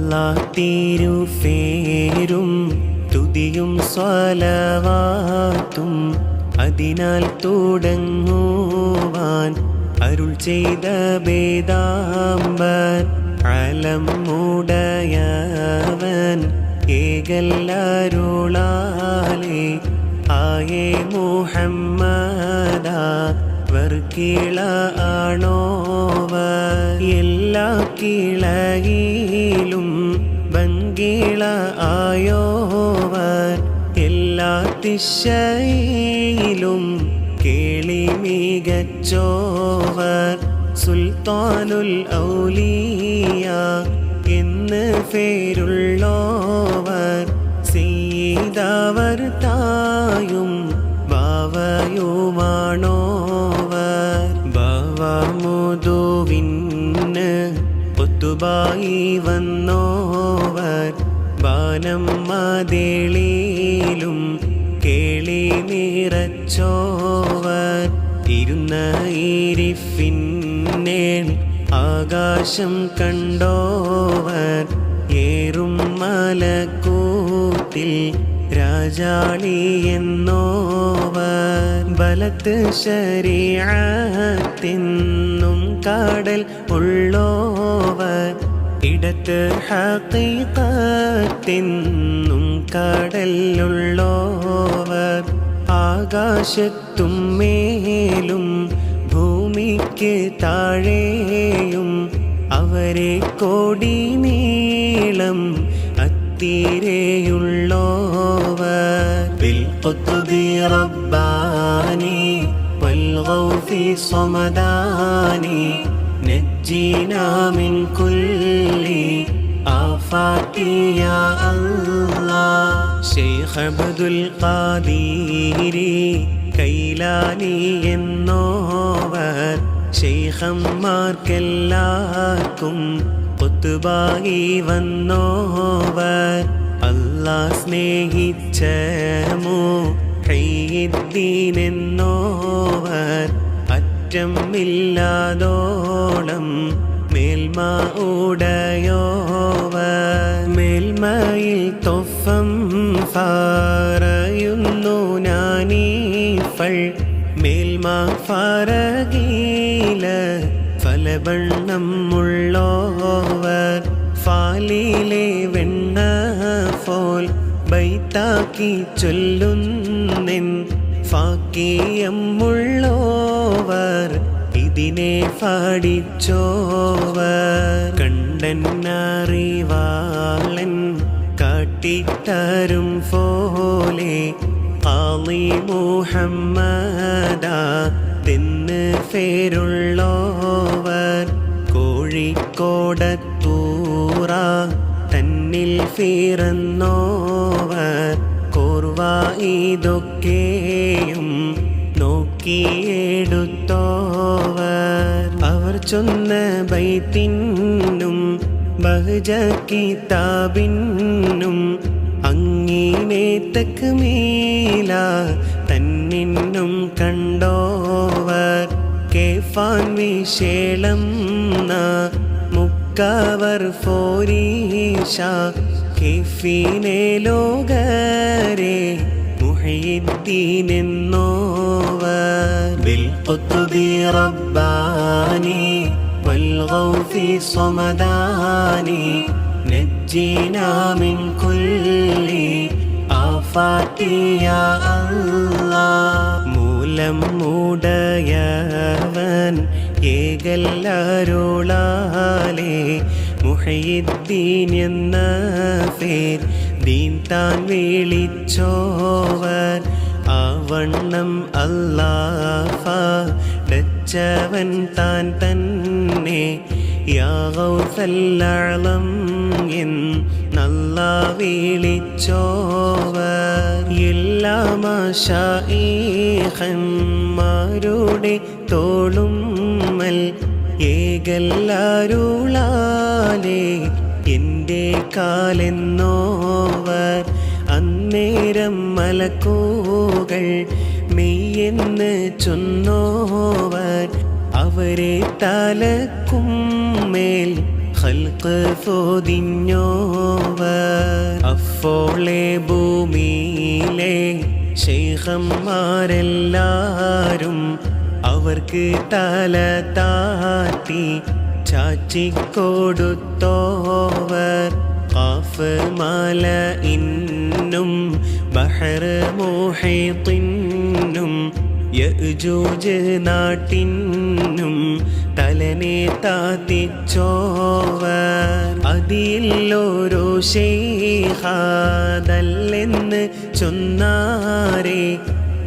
അല്ലാഹ് തിരുഫേരും തുതിയും സ്വലവാത്തും അതിനാൽ തുടങ്ങുവാൻ അരുൾ ചെയ്ത ബേദാംബർ അലമുടയവൻ ഏകല്ലരുളാലേ ആയേ മുഹമ്മദ വർക്കിള ആണോവർ എല്ലാ കിളയിലും ഭംഗിള ആയോവർ എല്ലാ ദിശയിലും കേളി മികച്ചോവർ സുൽത്താനുൽ ഔലിയ എന്ന് പേരുള്ളോവർ സയ്യിദവർ തായും ബാവയുമാണോവർ ബാവമുതുവിന് ഒത്തുബായി വന്നോവർ ബാനം മതിളിലും കേളി നിറച്ചോവർ ഇരുന്ന ഇരിഫിന്നേൽ ആകാശം കണ്ടോവർ ഏറും മലക്കൂത്തിൽ രാജാളി എന്നോവർ ബലത്ത് ശരീഅത്തിന്നും കാടൽ ഉള്ളോവർ ഇടത്ത് ഹഖീഖത്തിന്നും കടലുള്ളോവർ ആകാശത്തും മേലും ഭൂമിക്ക് താഴെയും അവരെ കോടി നീളം അത്തിരയുള്ളോവർ ബിൽ ഖുത്ബി റബ്ബാനി വൽ ഗൗസി സമദാനി നജ്ജിനാ മിൻ കുല്ലി ആഫാതി യാ അല്ലാഹ് ശൈഖ് അബ്ദുൽ ഖാദിരി കൈലാനി എന്നോവർ ശൈഖന്മാർക്കെല്ലാവർക്കും ഖുത്ബായി വന്നോവർ അല്ലാഹ് സ്നേഹിച്ച മുഹയ്യിദ്ദീൻ എന്നോവർ അറ്റമില്ലാതോളം മേൽമ ഉടയോവർ മേൽമയിൽ തൊഫം പറയുന്നു നാനീഫൾ മേൽമ ഫറകീല ഫലവണ്ണം ഉള്ളോവർ ഫാലിലെ വെണ്ണ ഫോൽ ബൈത്താക്കി ചൊല്ലുന്നെൻ ഫാക്കിയം ഉള്ളോവർ ഇതിനെ പാടിച്ചോവർ കണ്ടന്നറിവാളൻ കാട്ടിത്തരും പോലെ ആളി മുഹമ്മദ എന്ന് പേരുള്ളോവർ കോഴിക്കോടത്തൂറ തന്നിൽ പിറന്നോവർ കോർവ ഇതൊക്കെയും നോക്കിയെടുത്തോവർ അവർ ചൊന്ന ബൈത്തിനും ബഹജ കിതാബിനും അങ്ങിനെ തക്മീല തന്നിന്നും കണ്ടോവർ കേഫാൻ വിശേളം മുക്കവർ ഫോരീഷ കേഫീനെ ലോകരെ മുഹയ്യിദ്ദീൻ എന്നോവർ ബിൽ ഖുത്ബി റബ്ബാനി വൽ ഗൗസി സമദാനി നജ്ജിനാ മിൻ കുല്ലി ആഫാതി യാ അല്ലാഹ് മൂലം മൂടയവൻ ഏകല്ലരുളാലേ മുഹയ്യിദ്ദീൻ എന്ന പേർ ദീൻ താൻ വിളിച്ചോവർ ആവണ്ണം അല്ലാഹ് താൻ തന്നെ യാ ഗൗസല്ലഅളം എന്നല്ലാഹ് വിളിച്ചോവർ എല്ലാ മശായിഖന്മാരുടെ തോളുമ്മൽ ഏകല്ലരുളാലേ എൻ്റെ കാലെന്നോവർ അന്നേരം മലക്കുകൾ മെയ്യെന്ന് ചൊന്നോവർ അവരെ തലക്കുമ്മേൽ ഖൽഖ് പൊതിഞ്ഞോവർ. അഫോളെ ഭൂമിയിലെ ശൈഖന്മാരെല്ലാരും അവർക്ക് തല താത്തി ചാച്ചിക്കൊടുത്തോവർ. ഖാഫ് മല ഇന്നും ബഹർ മുഹീത്തിനും യജൂജ് നാട്ടിനും തലനെ താത്തിച്ചോവർ. അതിലൊരു ശൈഖാദല്ലെന്ന് ചൊന്നാരെ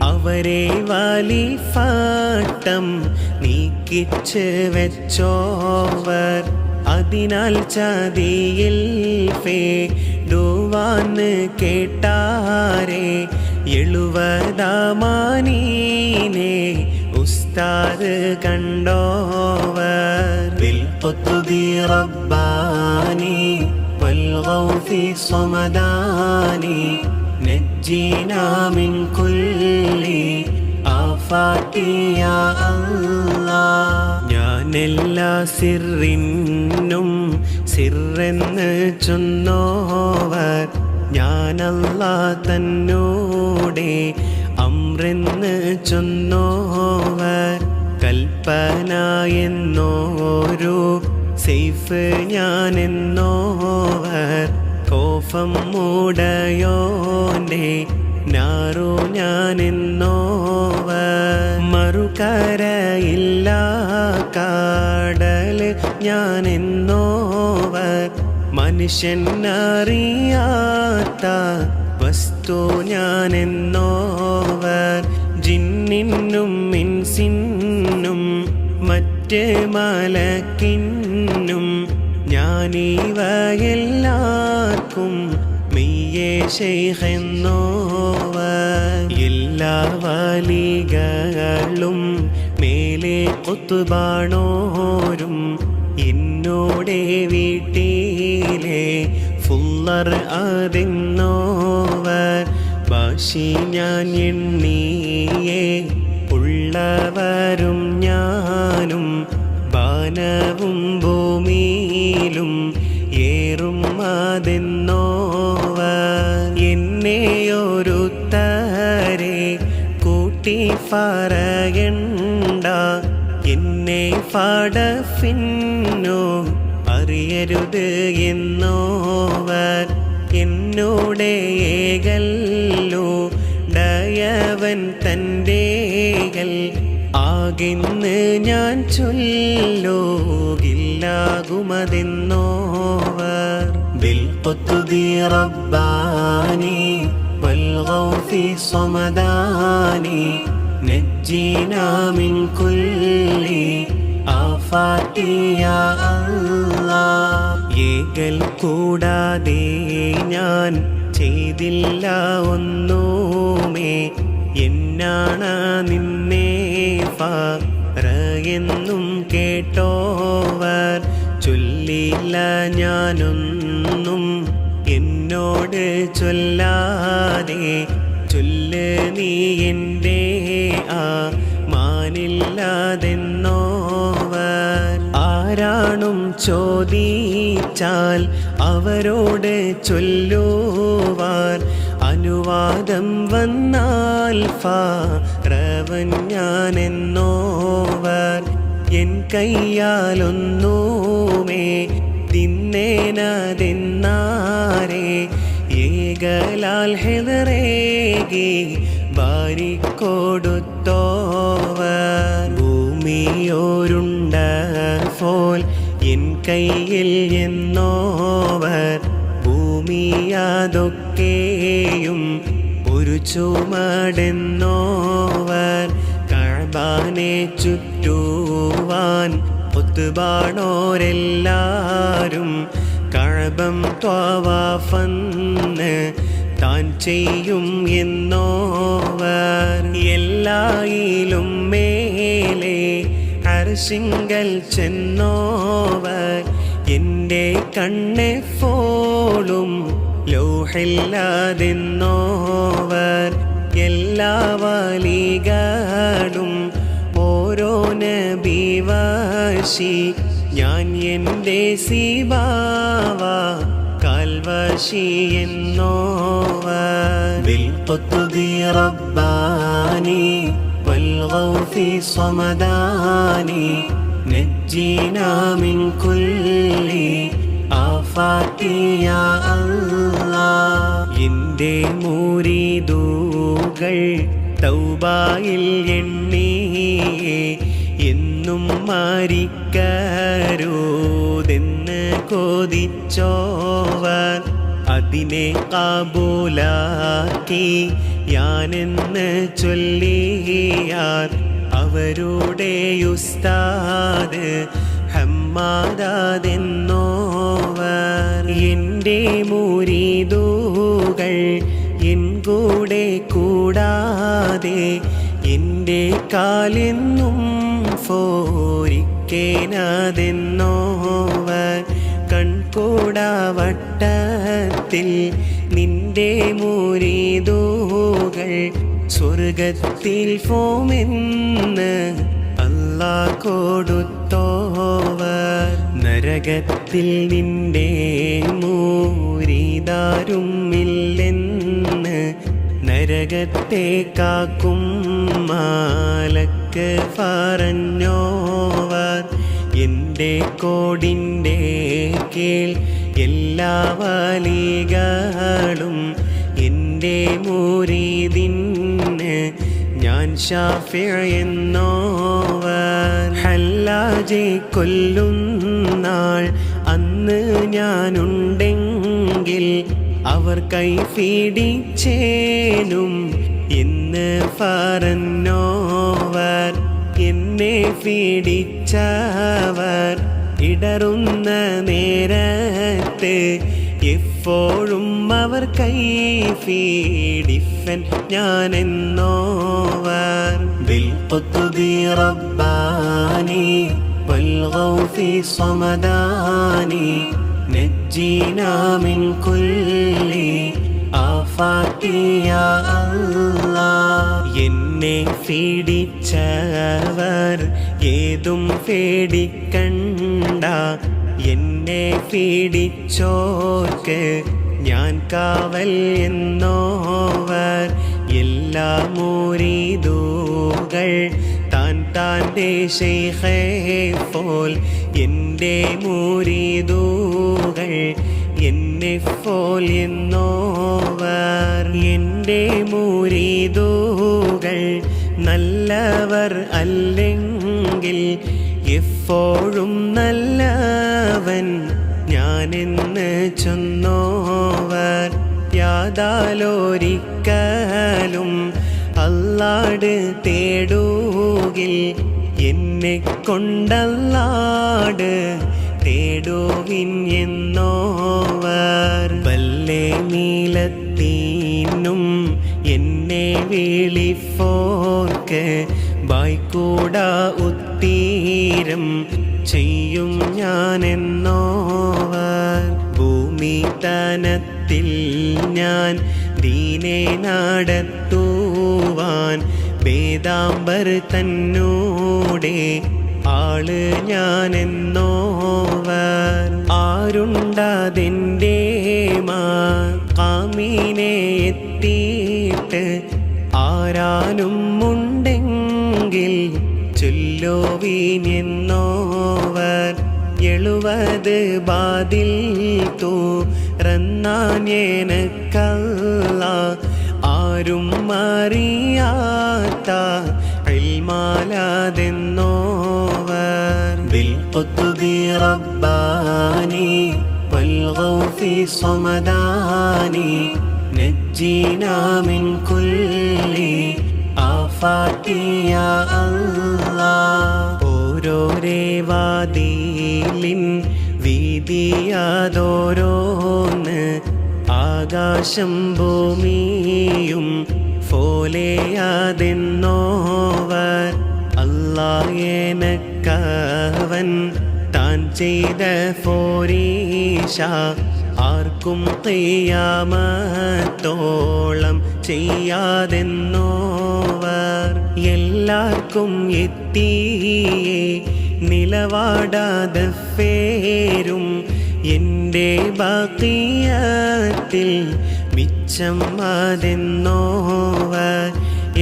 അവരെ വലിഫാട്ടം നീക്കിച്ച് വെച്ചോവർ. അതിനാൽ ചതിയിൽ ഫേടുവാന്ന് കേട്ടാരെ 70 ഉസ്താദ് കണ്ടോവർ. ബിൽഖുത്ബി റബ്ബാനി വൽഗൗസി സമദാനി നജ്ജിനാ മിൻ കുല്ലി ആഫാതി യാ അല്ലാഹ്. ഞാനെല്ലാ സിറിനും സിറെന്ന് ചൊന്നോവർ. ഞാനല്ലാഹ് തന്നോടെ അമ്രെന്ന് ചൊന്നോവർ. കൽപ്പന എന്നോരു സൈഫ് ഞാനെന്നോവർ. കോഫം മൂടയോന്റെ നാറു ഞാനെന്നോവർ. മറുകരയില്ല കാടൽ ഞാനെന്നോവർ. മനുഷ്യനറിയാത്ത വസ്തു ഞാനെന്നോവർ. ജിന്നിനും ഇൻസിനും മറ്റ് മലക്കിനും ഞാനിവയെല്ലാവർക്കും മെയ്യേ ശൈഖെന്നോവർ. എല്ലാ വലികളും മേലെ ഖുത്ബാണോരും എന്നോടെ വീട്ടിലെ ഫുള്ളർ അതെന്നോവർ. ഭാഷി ഞാൻ എണ്ണിയേ ഉള്ളവരും ഞാനും വാനവും ഭൂമിയിലും ഏറും അതെന്നോവർ. എന്നെയൊരുത്തരെ കൂട്ടി പറയണ്ട. എന്നെ ഫടഫിന്നോ അറിയരുത് എന്നോവർ. എന്നോടെ ഏകല്ലോ ഡയവൻ തൻ്റെകൾ ആകെന്ന് ഞാൻ ചൊല്ലോകില്ലാകുമതെന്നോവർ. ബിൽഖുത്ബി റബ്ബാനി വൽഗൗസി സമദാനി നജ്ജിനാ മിൻ കുല്ലി ആഫാതി യാ അല്ലാഹ്. ഏകൽ കൂടാതെ ഞാൻ ചെയ്തില്ല ഒന്നുമേ. എന്നാണ നിന്നെ പറയെന്നും കേട്ടോവർ. ചൊല്ലില്ല ഞാനൊന്നും എന്നോട് ചൊല്ലാതെ. ചൊല്ല് നീ എൻ്റെ ആ മാനില്ലാതെന്നോവർ. ആരാണും ചോദിച്ചാൽ അവരോട് ചൊല്ലുവാൻ അനുവാദം വന്നാൽ ഫറവൻ ഞാനെന്നോവർ. എൻ കയ്യാലൊന്നുമേ തിന്നേനതെന്നാരെ ഏകലാൽ ഹെദറേകി വാരിക്കൊടുത്തോവർ. ഭൂമിയോരുണ്ട ഫോൽ എൻ കയ്യിൽ എന്നോവർ. ഭൂമിയാതൊക്കെയും ഒരു ചുമടെന്നോവർ. കഅബാനെ ചുറ്റുവാൻ ഖുത്ബാണോരെല്ലാരും കഅബം ത്വവാഫന്ന് താൻ ചെയ്യും എന്നോവർ. എല്ലായിലും മേലെ അർശിങ്കൽ ചെന്നോവർ. എൻ്റെ കണ്ണെപ്പോഴും ലൗഹില്ലാതെന്നോവർ. എല്ലാ വലികളും ഓരോ നബി വശി ഞാൻ എൻ്റെ സിബാവ കാൽവശി എന്നോവർ ബിൽഖുത്ബി റബ്ബാനി വൽഗൗസി സമദാനി നജ്ജിനാ മിൻ കുല്ലി ആഫാതി യാ അല്ലാഹ്. എൻ്റെ മുരീദുകൾ തൗബയിൽ എണ്ണിയേ എന്നും മരിക്കരുതെന്ന് കൊതിച്ചോവർ അതിനെ കബൂലാക്കി ഞാനെന്ന് ചൊല്ലിയാർ അവരുടെ ഉസ്താദ് ഹമ്മാദെന്നോവർ. എൻ്റെ മുരീദുകൾ എൻ കൂടെ കൂടാതെ എൻ്റെ കാലെന്നും ഫോരിക്കേനതെന്നോവർ. കൺകൂടാവട്ടത്തിൽ നിന്റെ മുരീദുകൾ സ്വർഗത്തിൽ ഫോമെന്ന് അല്ലാഹ് കൊടുത്തോവർ. നരകത്തിൽ നിന്റെ മുരീദാരുമില്ലെന്ന് നരകത്തെ കാക്കും മാലക്ക് പറഞ്ഞോവർ. എൻ്റെ കോടിൻ്റെ കീഴ് എല്ലാ വലികളും എൻ്റെ മുരീദിന് ഞാൻ ശാഫിഅ് എന്നോവർ. ഹല്ലാജെ കൊല്ലുന്നാൾ അന്ന് ഞാനുണ്ടെങ്കിൽ അവർ കൈ പീഡിച്ചേനും എന്ന് പറഞ്ഞോവർ. എന്നെ പീഡിച്ചവർ ഇടറുന്ന നേരത്ത് എപ്പോഴും അവർ കൈ പീഡിപ്പൻ ഞാനെന്നോവർ. ബിൽഖുത്ബി റബ്ബാനി വൽഗൗസി സമദാനി നജ്ജിനാ മിൻ കുല്ലി ആഫാതി യാ അല്ലാഹ്. എന്നെ പീഡിച്ചവർ ഏതും പേടിക്കണ്ട, എന്നെ പീഡിച്ചോർക്ക് ഞാൻ കാവൽ എന്നോവർ. എല്ലാ മുരീദുകൾ താൻ താൻ്റെ ശൈഖേ പോൽ എൻ്റെ മുരീദുകൾ എന്നെ പോൽ എന്നോവർ. എൻ്റെ മുരീദുകൾ നല്ലവർ അല്ലെങ്കിൽ എപ്പോഴും നല്ലവൻ ഞാനെന്ന് ചൊന്നോവർ. യാതാലൊരിക്കലും അല്ലാട് തേടുകിൽ എന്നെ കൊണ്ടല്ലാട് തേടുവിൻ എന്നോവർ. വല്ലേ നീലത്തീനും എന്നെ വിളിപ്പോർക്ക് ബായ്ക്കൂടാ ഉത്തീരം ചെയ്യും ഞാനെന്നോവർ. ഭൂമി തനത്തിൽ ഞാൻ ദീനെ നടത്തുവാൻ വേദാംബർ തന്നൂടെ ആള് ഞാനെന്നോവർ. ആരുണ്ടതെൻ്റെ മാമീനെ എത്തിയിട്ട് ആരാനും ഉണ്ടെങ്കിൽ ചൊല്ലോവീനെന്നോവർ. 70 ബാതിൽ തുറന്നാൻ എനക്കല്ലാഹ് ആരും അറിയാത്ത ഇൽമാലാതെന്നോവർ. ബിൽഖുത്ബി റബ്ബാനി വൽഗൗസി സമദാനി നജ്ജിനാ മിൻ കുല്ലി ആഫാതി യാ അല്ലാഹ്. ഓരോരേ വാതിലിൻ വീതിയാതോരോന്ന് ആകാശം ഭൂമിയും പോലെയാതെന്നോവർ. അല്ലാഹ് എനക്കവൻ താൻ ചെയ്ത പോരീശ ആർക്കും ഖിയാമത്തോളം ചെയ്യാതെന്നോവർ. എല്ലാവർക്കും എത്തിയേ നിലവാടാതെ പേരും എൻ്റെ ബാക്കിയത്തിൽ മിച്ചം അതെന്നോവർ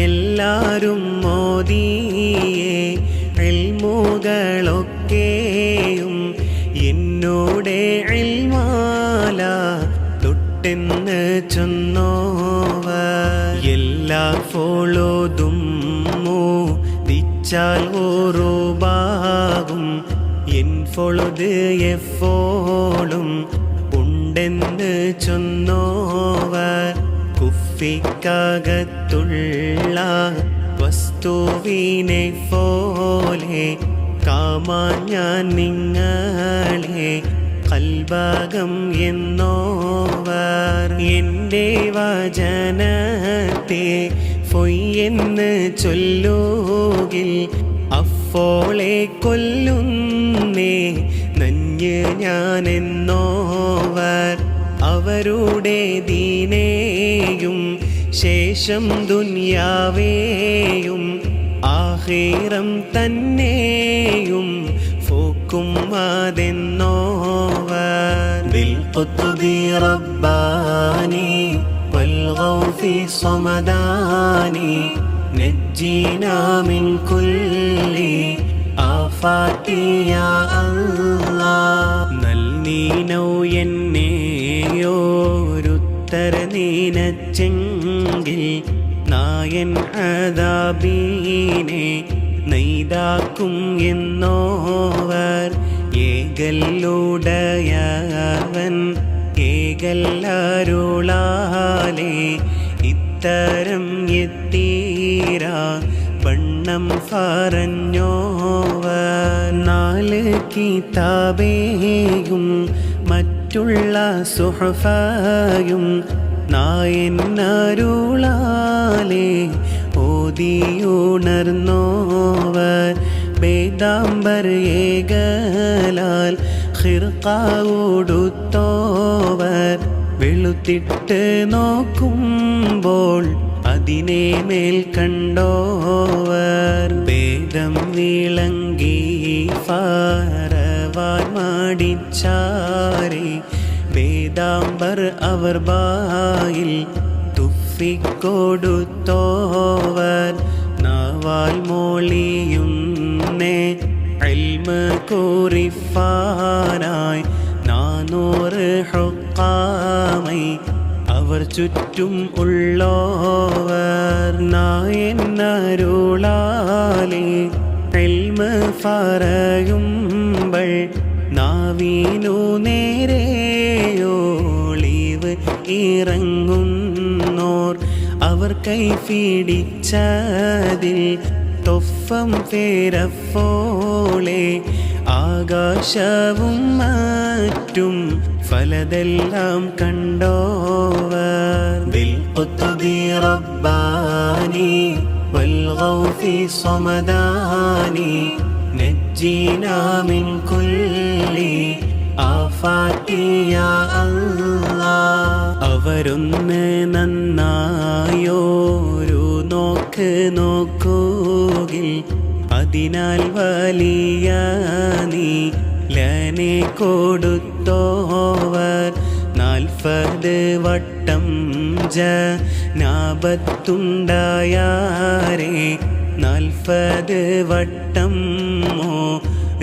എല്ലാരും മോദിയെ ഇൽമുകളൊക്കെയും എന്നോടെ ഇൽമാല തൊട്ടെന്ന് ചൊന്നോവർ എല്ലാ ഫോളോതും ദിച്ചാൽ ഓറുബാകും എൻ ഫോളത് എഫോളും ഉണ്ടെന്ന് ചൊന്നോവർ കുഫിക്കകത്തുള്ള വസ്തുവിനെ പോലെ കാമാൻ ഞാൻ നിങ്ങളെ കൽബകം എന്നോവർ എൻ്റെ വചനത്തെ പൊയ്യെന്ന് ചൊല്ലുകിൽ അപ്പോളെ കൊല്ലുന്നേ നഞ്ഞ് ഞാനെന്നോവർ അവരുടെ ദീനേയും ശേഷം ദുനിയാവേയും ആഖിറം തന്നെയും ഫോക്കും അതെന്നോവർ ബിൽ ഖുത്ബി റബ്ബാനി വൽ ഗൗസി സമദാനി നജ്ജിനാ മിൻ കുല്ലി ആഫാതി യാ അല്ലാഹ് നൽനീനോ എന്നെയോരുത്തര നീനച്ചെങ്കിൽ നായൻ അദാബീനെ നെയ്താക്കും എന്നോവർ ഏകല്ലുടയവൻ ഏകല്ലരുളാലേ ഇത്തരം എത്തീരാ വണ്ണം പറഞ്ഞോവർ 4 കിതാബേയും മറ്റുള്ള സുഹഫയും നായനരുളാലേ ഓതിയുണർന്നോവർ വേദാംബർ ഏകലാൽ ഖിർഖാവുടുത്തോവർ വെളുത്തിട്ട് നോക്കുമ്പോൾ അതിനെ മേൽ കണ്ടോവർ വേദം വിളങ്ങി ഫറവാൻ മാടിച്ചാരെ വേദാംബർ അവർ ബായിൽ തുഫിക്കൊടുത്തോവർ നാവാൽ മോളിയുന്നേ ഇൽമ് കുറിഫാനായി 400 ഹുക്കാമൈ അവർ ചുറ്റും ഉള്ളോവർ നായനരുളാലേ ഇൽമ് പറയുമ്പോൾ നാവീനു നേരെയോളിവ് ഇറങ്ങുന്നോർ അവർ കൈപിടിച്ചതിൽ തൊഫം പേരഫോളെ ആകാശവും മറ്റും ഫലതെല്ലാം കണ്ടോവർ ബിൽ ഖുത്ബി റബ്ബാനി വൽ ഗൗസി സമദാനി നജ്ജിനാ മിൻ കുല്ലി ആഫാതി യാ അല്ലാഹ് അവരൊന്ന് നന്നായോരു നോക്ക് നോക്കുകിൽ അതിനാൽ വലിയ നീലനെ കൊടുത്തോവർ 40 വട്ടം ജനാബത്തുണ്ടായാരെ 40 വട്ടം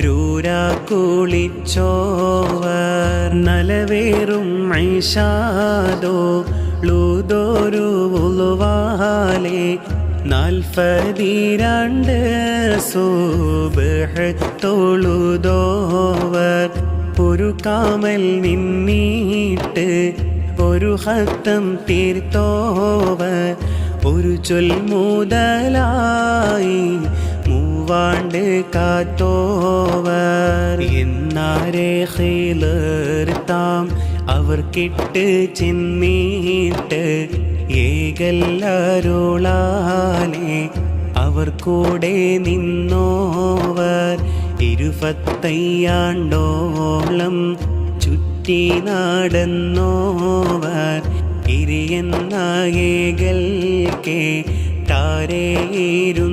രൂരാ കുളിച്ചോവർ നലവേറും ഐഷാദോ ലൂദോരു ഉളുവാലേ 42 സുബ്ഹ് തൊഴുതോവർ ഒരു കാമൽ നിന്നീട്ട് ഒരു ഹത്തം തീർത്തോവർ ഒരു ചൊൽ മുതലായി 3 ആണ്ട് കാത്തോവർ എന്നാരെ ഖിലർത്താം അവർ കിട്ട് ചെന്നീട്ട് ഏകല്ലരുളാലേ അവർ കൂടെ നിന്നോവർ 25 ആണ്ടോളം ചുറ്റി നടന്നോവർ ഇരിയെന്ന ഏകൽക്കേ ാരേയിരുന്നോവർ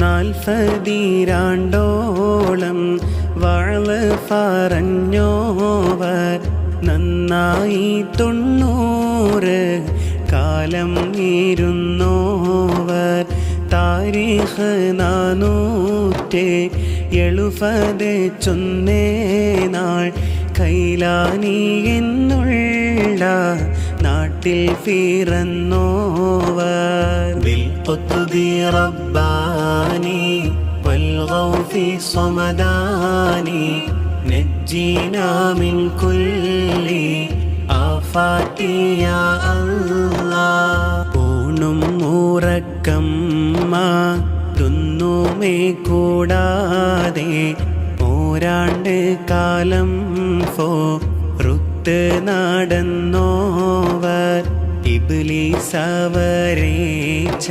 40 ആണ്ടോളം വാള് പറഞ്ഞോവർ നന്നായി 90 കാലം ഇരുന്നോവർ താരീഖ് 470 ചൊന്നേ നാൾ കൈലാനി എന്നുള്ള നാട്ടിൽ പിറന്നോവർ ബിൽ ഖുത്ബി റബ്ബാനി വൽ ഗൗഫി സമദാനി നജ്ജിനാ മിൻ കുല്ലി ആഫാതി യാ അല്ലാഹ് ഊണും ഉറക്കം മാതൊന്നുമേ കൂടാതെ ഓരാണ്ട് കാലം റുത്ത് നടന്നോവർ ഇബ്ലീസ് അവരേച്ച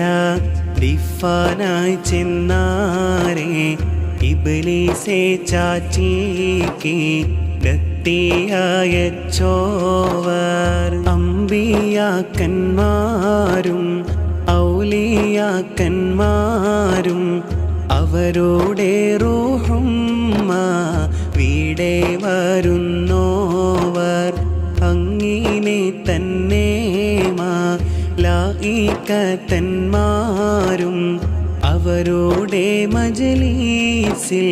ദിഫാനായി ചെന്നാരെ ഇബ്ലീസെ ചാച്ചിക്ക് ദത്തിയച്ചോവർ അമ്പിയാക്കന്മാരും ഔലിയാക്കന്മാരും അവരുടെ റൂഹും വീടെ വരുന്നോവർ അങ്ങിനെ തന്നെ മലായികത്തന്മാരും അവരുടെ മജ്‌ലിസിൽ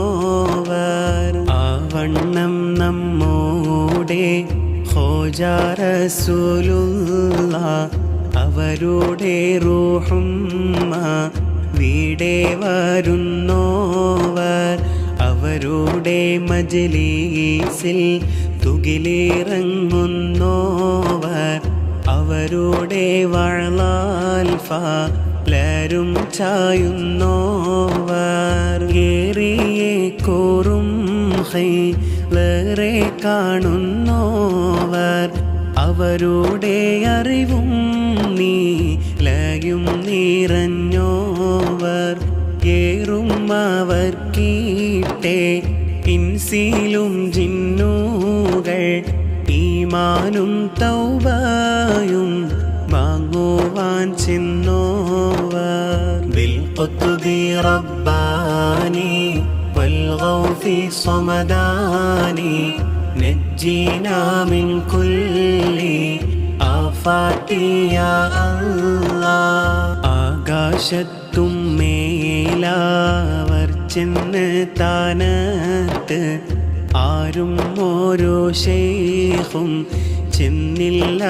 ഹാദിറാകുന്നോവർ ആവണ്ണം നമ്മോടെ ഖോജാ റസൂലുള്ളാഹ് അവരുടെ റൂഹും വീടെ വരുന്നോവർ അവരുടെ മജ്‌ലിസിൽ തുകിലിറങ്ങുന്നോവർ അവരുടെ വഅളാൽ ഫലരും ചായുന്നോവർ ഏറിയെ കോറും ഖൈലറെ കാണുന്നോവർ അവരുടെ അറിവും നീലയും നിറഞ്ഞോവർ ഏറും അവർ കീട്ടെ ഇൻസിലും ജിന്നുകൾ ഈമാനും തൗബയും വാങ്ങുവാൻ ചെന്നോവർ ബിൽ ഖുത്ബി റബ്ബാനി വൽ ഗൗഫി സമദാനി നജ്ജിനാ മിൻ കുല്ലി ആഫാതി യാ അല്ലാഹ് ആകാശത്തും മേലാവർ ചെന്ന് താനത്ത് ആരും ഓരോ ശൈഖും ചെന്നില്ല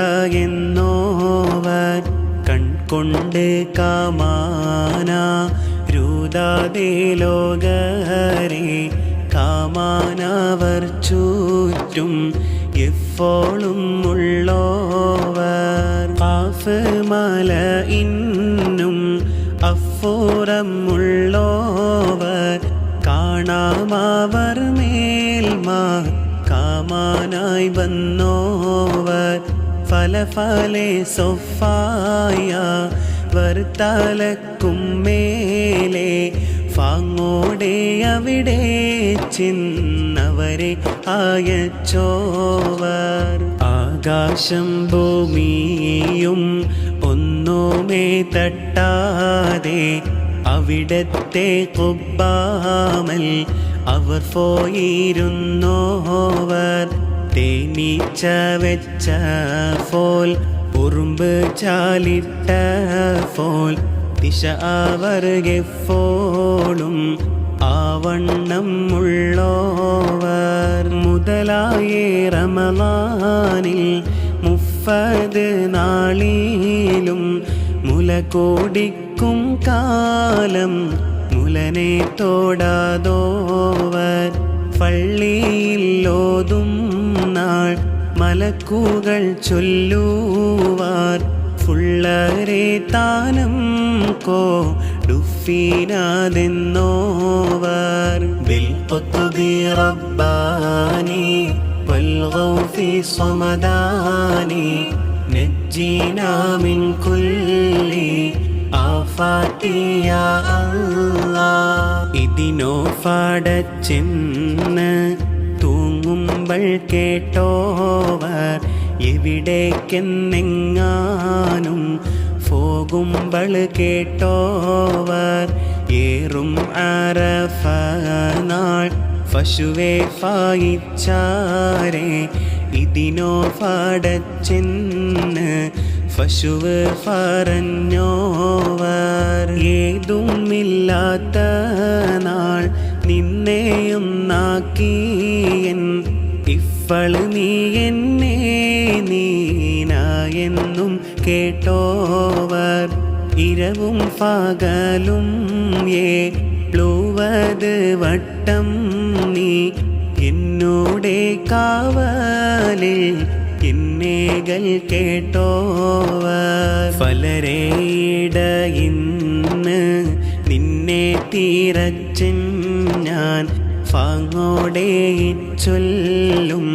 എന്നോവർ കൺകൊണ്ട് കാമാന രൂതാതെ ലോകരെ കാമാനവർ ചുറ്റും എപ്പോഴും ഉള്ളോവർ ഖാഫ് മല ഇന്നും അഫുറമുള്ളോവർ കാണാമവർ മേൽമാ കാമാനായി വന്നോവർ ഫലഫലെ സൊഫായ വർത്തലക്കും മേലെ ഫാങ്ങോടെ അവിടെ ചിന്നവരെ അയച്ചോവർ ആകാശം ഭൂമിയും ഒന്നുമേ തട്ടാതെ അവിടത്തെ കുബ്ബാമൽ അവർ പോയിരുന്നോവർ തേനീച്ച വെച്ച ഫോൽ ഉറുമ്പ് ചാലിട്ട ഫോൽ ദിശ അവർക്കെപ്പോഴും ആവണ്ണം ഉള്ളോവർ മുതലായ റമളാനിൽ 30 നാളിലും മുലകോടിക്കും കാലം മുലനെ തോടാതോവർ പള്ളിയിൽ ഓതും നാൾ മലക്കുകൾ ചൊല്ലുവാർ ഫുള്ളരെ താനം കൊടുഫീനാതെന്നോവർ ബിൽ ഖുത്ബി റബ്ബാനി വൽ ഗൗഫി സമദാനി നജ്ജിനാ മിൻ കുല്ലി ആഫാതി യാ അല്ലാഹ് ഇതിനോ ഫടച്ചെന്ന് തൂങ്ങുമ്പോൾ കേട്ടോവർ എവിടേക്കെന്നെങ്ങാനും പോകുമ്പോൾ കേട്ടോവർ ഏറും അറഫ നാൾ പശുവെ ഫായിച്ചാരെ ഇതിനോ പാടച്ചെന്ന് പശുവ് പറഞ്ഞോവർ. ഏതുമില്ലാത്ത നാൾ നിന്നെയൊന്നാക്കിയൻ ഇഫ്ഫള് നീ എന്നെ നീനായെന്നും കേട്ടോവർ. ഇരവും പകലും ഏഴുവത് വട്ടം നീ എന്നോടെ കാവലിൽ എന്നേകൾ കേട്ടോവർ. പലരെയിടയിന്ന് നിന്നെ തീരച്ചൻ ഞാൻ ഫാങ്ങോടെ ചൊല്ലും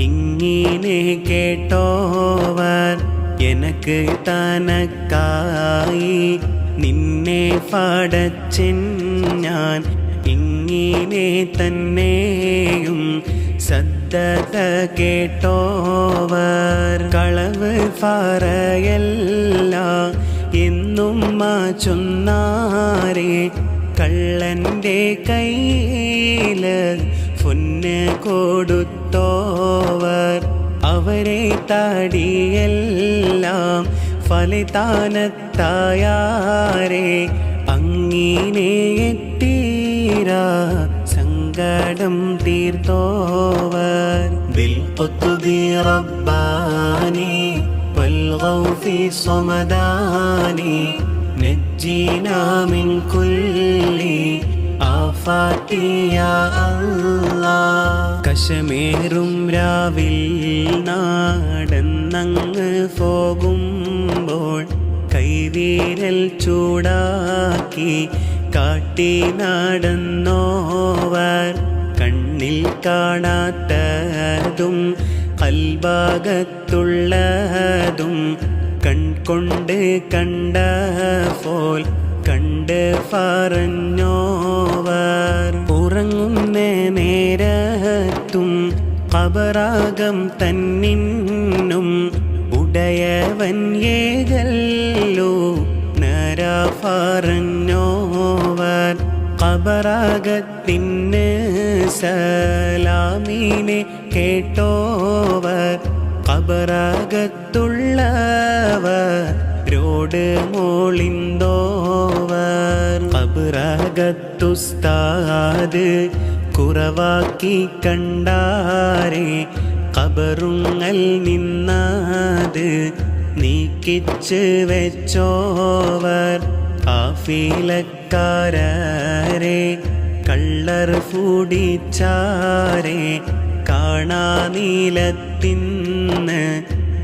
ഇങ്ങനെ കേട്ടോവർ. എനക്ക് തനക്കായി നിന്നെ പടച്ചൻ ഞാൻ ഇങ്ങനെ തന്നെയും സദ്ദത കേട്ടോവർ. കളവ് പറയല്ല എന്നും ചൊന്നാരെ കള്ളൻ്റെ കയ്യില് പൊന്ന് കൊടുത്തോവർ. അവരെ താടിയെല്ലാം ഫലിതാനത്തായാരെ അങ്ങിനെ എത്തീരാ സങ്കടം തീർത്തോവർ. ബിൽഖുത്ബി റബ്ബാനി വൽഗൗസി സമദാനി നജ്ജിനാ മിൻ കുല്ലി ആഫാത്തി യാ അല്ലാഹ്. കശമേറും രാവിൽ നാടന്നങ്ങ് പോകുമ്പോൾ കൈവിരൽ ചൂടാക്കി കാട്ടി നടന്നോവർ. കണ്ണിൽ കാണാത്തതും കൽഭാഗത്തുള്ളതും കൺകൊണ്ട് കണ്ട പോൽ കണ്ട് പറഞ്ഞോവർ. ഉറങ്ങുന്ന നേരത്തും ഖബറാകം തന്നിന്നും ഉടയവൻ ഏകല്ലോ നര പറഞ്ഞോവർ. ഖബറാകത്തിന് സലാമിനെ കേട്ടോവർ. ഖബറാകത്തുള്ളവരോട് മോളിന്തോവർ. ഖബറാകത്തുസ്താദ് കുറവാക്കി കണ്ടാരെ ഖബറുങ്ങൽ നിന്നത് നീക്കിച്ച് വെച്ചോവർ. ആഫീലക്കാരെ കള്ളർ ഫൂടിച്ചാരെ കാണാ നീലത്തിന്ന്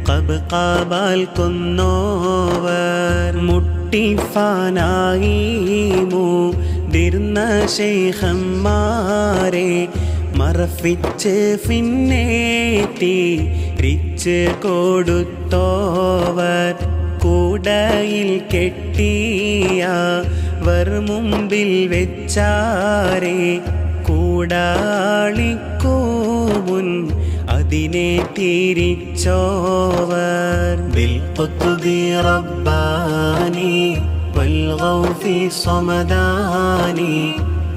കബാൽ കൊന്നോവർ. മുട്ടിഫാനായി മുതിർന്ന ശൈഖന്മാരെ മറഫിച്ച് പിന്നേറ്റി റിച്ച് കൊടുത്തോവർ. കൂടയിൽ കെട്ടിയവർ മുമ്പിൽ വെച്ചാരെ കൂടാളിക്കൂമുൻ അതിനെ തിരിച്ചോവർ. ബിൽഖുത്ബി റബ്ബാനി വൽഗൗസി സമദാനി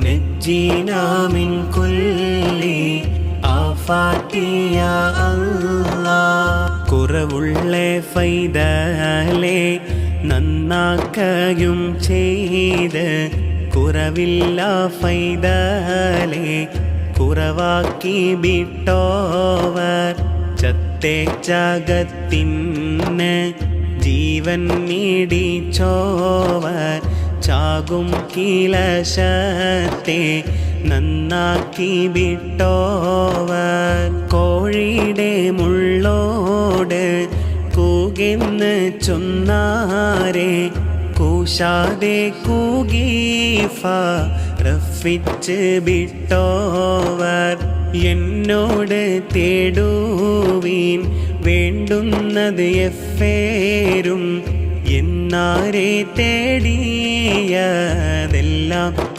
നജ്ജിനാ മിൻ കുല്ലി ആഫാത്തി യാ അല്ലാഹ്. കുറവുള്ള ഫൈദലെ നന്നാക്കയും ചെയ്ത് കുറവില്ല ഫൈദലെ കുറവാക്കി വിട്ടോവർ. ചത്തേ ജഗത്തിന് ജീവൻ നീടിച്ചോവർ. ചാകും കിലശത്തെ നന്നാക്കി വിട്ടോവർ. കോഴിയുടെ മുള്ളോട് കൂകെന്ന് ചൊന്നാരെ കൂശാതെ കൂകീഫ റഫിച്ച് വിട്ടോവർ. എന്നോട് തേടുവീൻ വേണ്ടുന്നത് എഫേരും എന്നാരെ തേടിയതെല്ലാം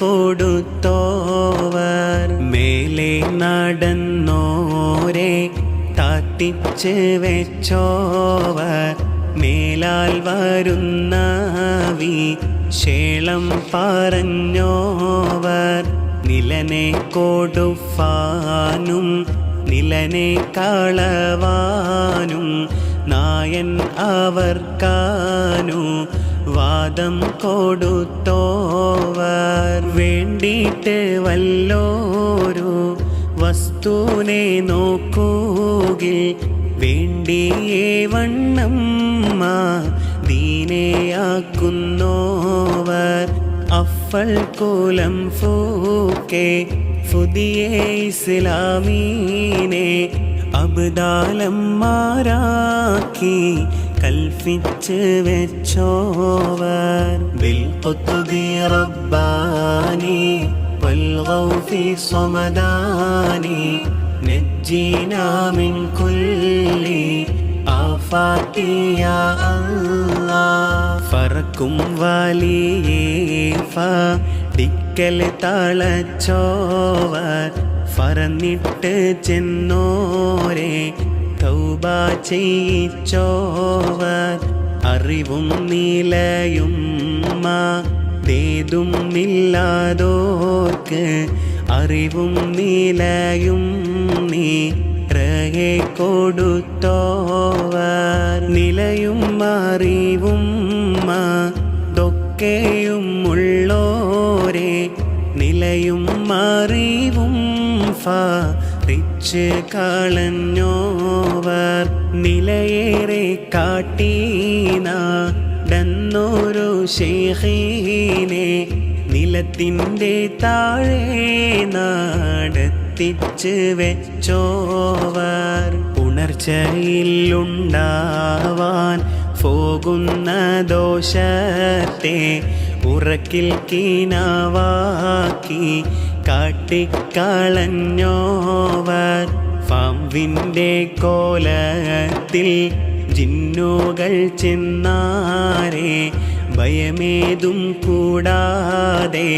കൊടുത്തോവർ. മേലെ നടന്നോരെ താത്തിച്ച് വെച്ചോവർ. മേലാൽ വരുന്ന ശേളം പറഞ്ഞോവർ നിലനെ കൊടുഫാനും നിലനെ കളവാനും നായൻ അവർക്കാനു വാദം കൊടുത്തോവർ വേണ്ടിയിട്ട് വല്ലോരു വസ്തുവിനെ നോക്കൂകിൽ വേണ്ടിയേ വണ്ണം ദീനയാക്കുന്നോവർ അഫൽ കുലം ഫൂക്കെ പുതിയ ഇസ്ലാമീനെ അബ്ദാലന്മാരാക്കി കൽപ്പിച്ച് വെച്ചോവർ ബിൽ ഖുത്ബി റബ്ബാനി വൽ ഗൗഫി സമദാനി നജ്ജിനാ മിൻ കുല്ലി ആഫാതി യാ അല്ലാഹ് ഫറക്കും വലിയേഫ ടിക്കൽ തളച്ചോവർ ഫറന്നിട്ട് ചെന്നോരെ തൗബ ചെയ്യിച്ചോവർ അറിവും നിലയും ദേതും ഇല്ലാതോർക്ക് അറിവും നിലയും നീ റഹേ കൊടുത്തോവർ നിലയും അറിവും ദൊക്കെയും ഉള്ളോരെ നിലയും അറിവും ഫറിച്ച് കളഞ്ഞോവർ നിലയേറെ കാട്ടീനാടന്നൊരു ശൈഖീനെ നിലത്തിൻ്റെ താഴെ നടത്തിച്ച് വെച്ചോവർ ഉണർച്ചയിലുണ്ടാവാൻ പോകുന്ന ദോഷത്തെ ഉറക്കിൽ കീനാവാക്കി കാട്ടിക്കളഞ്ഞോവർ പാമ്പിൻ്റെ കോലത്തിൽ ജിന്നുകൾ ചെന്നാരെ ഭയമേതും കൂടാതെ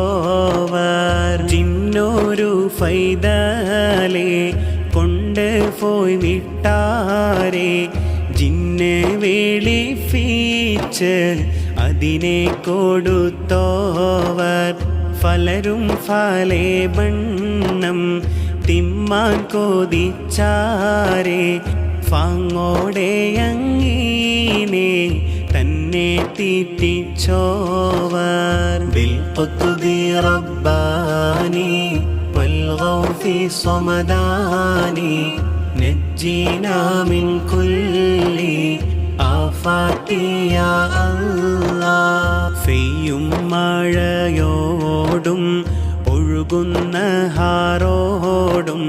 ഫറിച്ചെറിഞ്ഞിട്ടോവർ ജിന്നൊരു ഫൈദലെ കൊണ്ട് പോയി വിട്ടാരെ ജിന്നെ വേളിഫീച്ച് അതിനെ കൊടുത്തോവർ ഫലരും ഫലേ ബണ്ണം തിമ്മാൻ കൊതിച്ചാരെ ഫാങ്ങോടെ അങ്ങീനെ തന്നെ തീറ്റിച്ചോവർ ബിൽ ഖുത്ബി റബ്ബാനി വൽ ഗൗഫി സമദാനി നജ്ജിനാ മിൻ കുല്ലി ആഫാതി യാ അല്ലാഹ് പെയ്യും മഴയോടും ഒഴുകുന്ന ഹാറോടും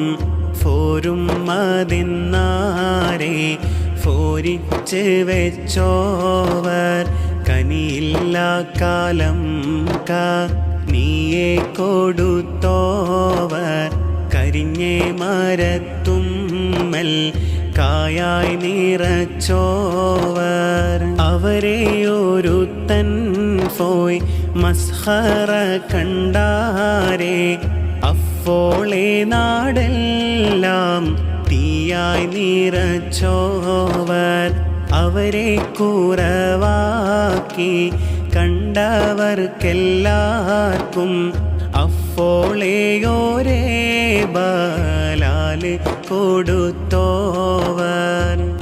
ഫോരും മതിന്നാരെ ഫോരിച്ച് വെച്ചോവർ കനിയില്ല കാലം നീയെ കൊടുത്തോവർ കരിഞ്ഞേ മരത്തുമ്മൽ കായായി നിറച്ചോവർ അവരെ ഒരുത്തൻ പോയി മസ്ഹറ കണ്ടാരെ അപ്പോളെ നാടെല്ലാം തീയായി നിറച്ചോവർ അവരെ കുറവാക്കി കണ്ടവർക്കെല്ലാവർക്കും അപ്പോളെയോരേ ബലാല് കൊടുത്തോവർ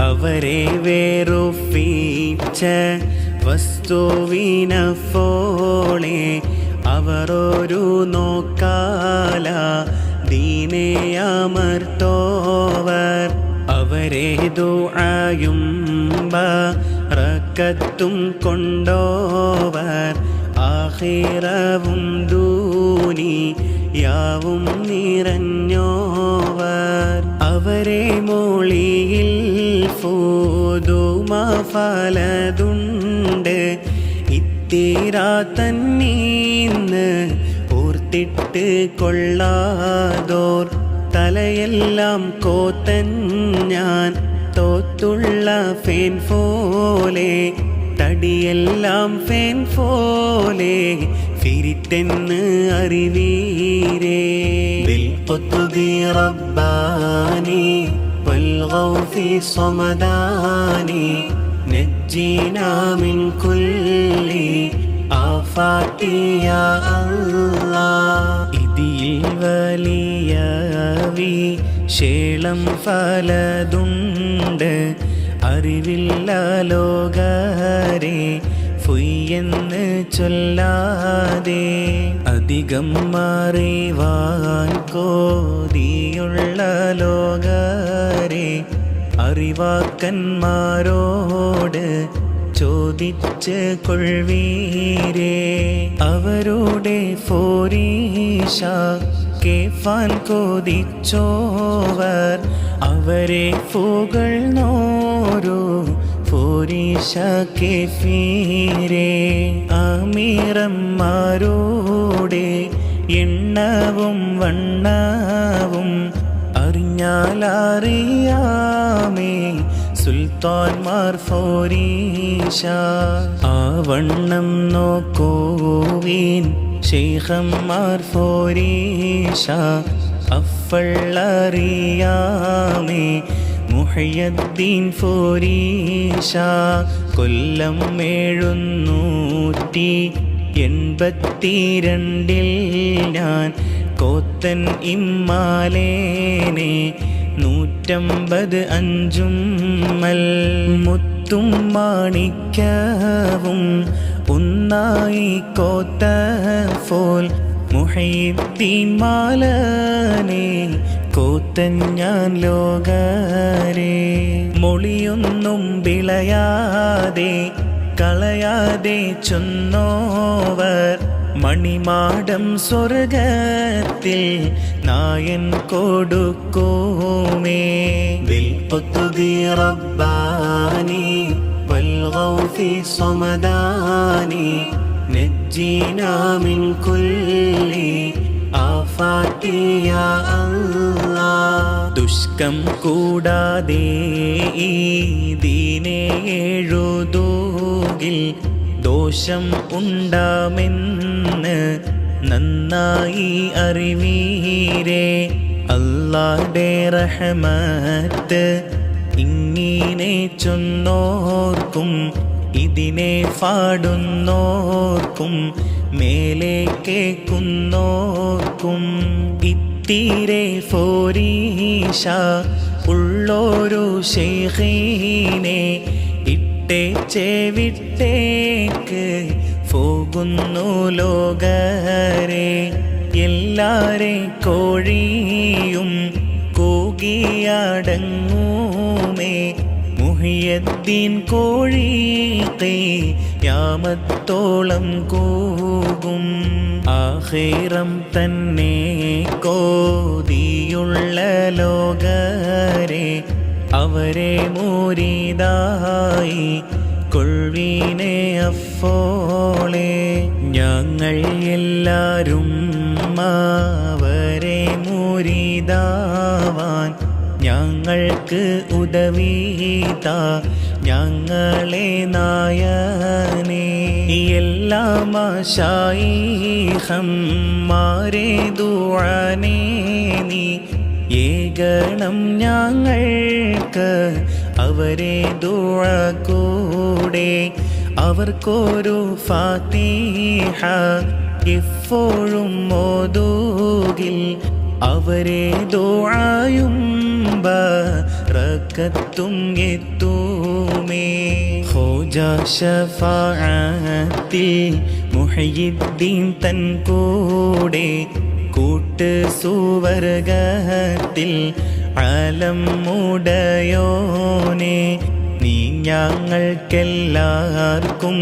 അവരെ വേറുപ്പിച്ച വസ്തുവിനപ്പോളെ അവരൊരു നോക്കാല ദീനെ അമർത്തോവർ അവരെ ദുആയും ബറക്കത്തും കൊണ്ടോവർ ആഖിറവും ദുനിയാവും നിറഞ്ഞോവർ അവരെ മോളിയിൽ ഫൂതുമ ഫലതുണ്ട് ഇത്തിരാ തന്നീന്ന് ഓർത്തിട്ട് കൊള്ളാതോർ തലയെല്ലാം കോത്തൻ ഞാൻ തോത്തുള്ള ഫേൻ പോലെ തടിയെല്ലാം ഫേൻ പോലെ ഫിരിത്തെന്ന് അറിവീരേ ബിൽ ഖുത്ബി റബ്ബാനി വൽ ഗൗഫി സമദാനി نجينا من كل آفات يا الله ഇതിൽ വലിയ വിശേഷം പലതുണ്ട് അറിവില്ല ലോകരെ ഫുയ്യെന്ന് ചൊല്ലാതെ അധികം അറിവാൻ കോതിയുള്ള ലോകരെ അറിവാക്കന്മാരോട് ചോദിച്ച് കൊൾവീരേ അവരുടെ ഫോരീഷ കേഫാൻ കൊതിച്ചോവർ അവരെ പുകഴ്ന്നോരോ ഫോരീഷ കേഫീരേ അമീറന്മാരോടെ എണ്ണവും വണ്ണവും അറിഞ്ഞാലറിയാമേ സുൽത്താൻമാർ ഫോരീഷ ആ വണ്ണം നോക്കോവീൻ ശൈഖന്മാർ ഫോരീഷ അഫ്വളറിയാമേ മുഹയ്യദ്ദീൻ ഫോരീഷ കൊല്ലം 782 ഞാൻ കോത്തൻ ഇമ്മാലേനെ 150 അഞ്ചുമ്മൽ മുത്തും മാണിക്യവും ഒന്നായി കോത്ത ഫോൽ മുഹയ്യിദ്ദീൻ മാലനെ കോത്തൻ ഞാൻ ലോകരെ മൊളിയൊന്നും വിളയാതെ കളയാതെ ചൊന്നോവർ മണിമാടം സ്വർഗത്തിൽ നായൻ കൊടുക്കുമേ ബിൽഖുത്ബി റബ്ബാനി വൽഗൗഫി സമദാനി നജ്ജിനാ മിൻ കുല്ലി ആഫാതി യാ അല്ലാഹ് ദുഷ്കം കൂടാതെ ഈ ദീനെ എഴുതൂകിൽ ദോഷം ഉണ്ടാമെന്ന് നന്നായി അറിവീരേ അല്ലാഹുവിന്റെ റഹ്മത്ത് ഇങ്ങനെ ചൊന്നോർക്കും ഇതിനെ പാടുന്നോർക്കും മേലെ കേൾക്കുന്നോർക്കും ഇത്തിരെ ഫോരീഷ ഉള്ളോരു ശൈഖീനെ വിട്ടേക്ക് പോകുന്നു ലോകരെ എല്ലാരെ കോഴിയും കൂകിയടങ്ങൂമേ മുഹയ്യദ്ദീൻ കോഴി ഖിയാമത്തോളം കൂകും ആഖിറം തന്നെ കോതിയുള്ള ലോകരെ അവരെ മുരീദായി കൊൾവീനെ അഫോളെ ഞങ്ങൾ എല്ലാരും അവരെ മുരീദാവാൻ ഞങ്ങൾക്ക് ഉദവീത ഞങ്ങളെ നായനെ എല്ലാ മശായിഖന്മാരെ ദുആനെ നീ ഏകണം ഞങ്ങൾക്ക് അവരെ ദുആ കൂടെ അവർക്കൊരു ഫാത്തിഹ എപ്പോഴും ഓതുകിൽ അവരെ ദുആയും ബറക്കത്തും എത്തുമേ ഖോജാ ശഫാഅത്തിൽ മുഹയ്യിദ്ദീൻ തൻ കൂടെ കൂട്ട് സുവർഗത്തിൽ ആലം മുടയോനെ നീ ഞങ്ങൾക്കെല്ലാവർക്കും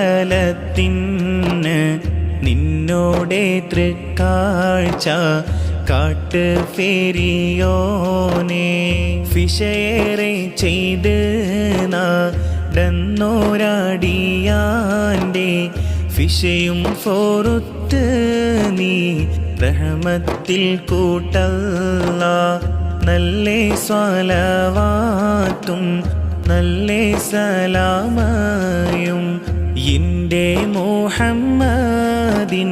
സ്വർഗതലത്തിന് നിന്നോടെ തൃക്കാഴ്ച കാട്ട് ഫെരിയോനെ ഫിഷയേറെ ചെയ്ത് നടന്നോരാടിയാൻ്റെ ഫിഷയും ഫോറുത്ത് നീ റഹ്മത്തിൽ കൂട്ടല്ല നല്ലേ സ്വലവാത്തും നല്ലേ സലാമയും എൻ്റെ മുഹമ്മദിൻ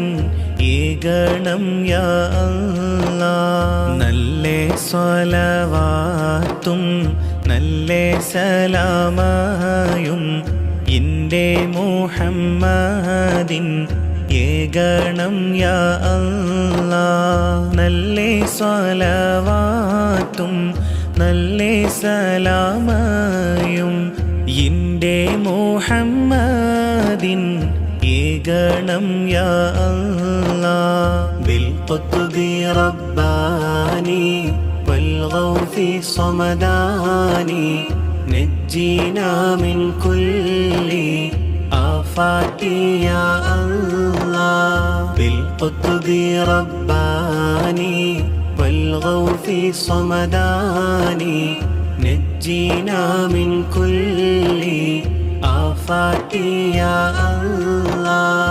ഏകണം യാ അല്ലാഹ് നല്ലേ സ്വലവാത്തും നല്ല സലാമായും എൻ്റെ മുഹമ്മദിൻ ഏകണം യാ അല്ലാഹ്. നല്ല സ്വലവാത്തും നല്ല സലാമായും എൻ്റെ മുഹമ്മദിൻ ഏകണം യാ അല്ലാഹ്. ബിൽ ഖുത്ബി റബ്ബാനി വൽ ഗൗസി സമദാനി നജ്ജിനാ മിൻ കുല്ലി ആഫാതി യാ അല്ലാഹ്. ബിൽ ഖുത്ബി റബ്ബാനി വൽ ഗൗസി സമദാനി നജ്ജിനാ മിൻ കുല്ലി ആഫാതി യാ അല്ലാഹ്.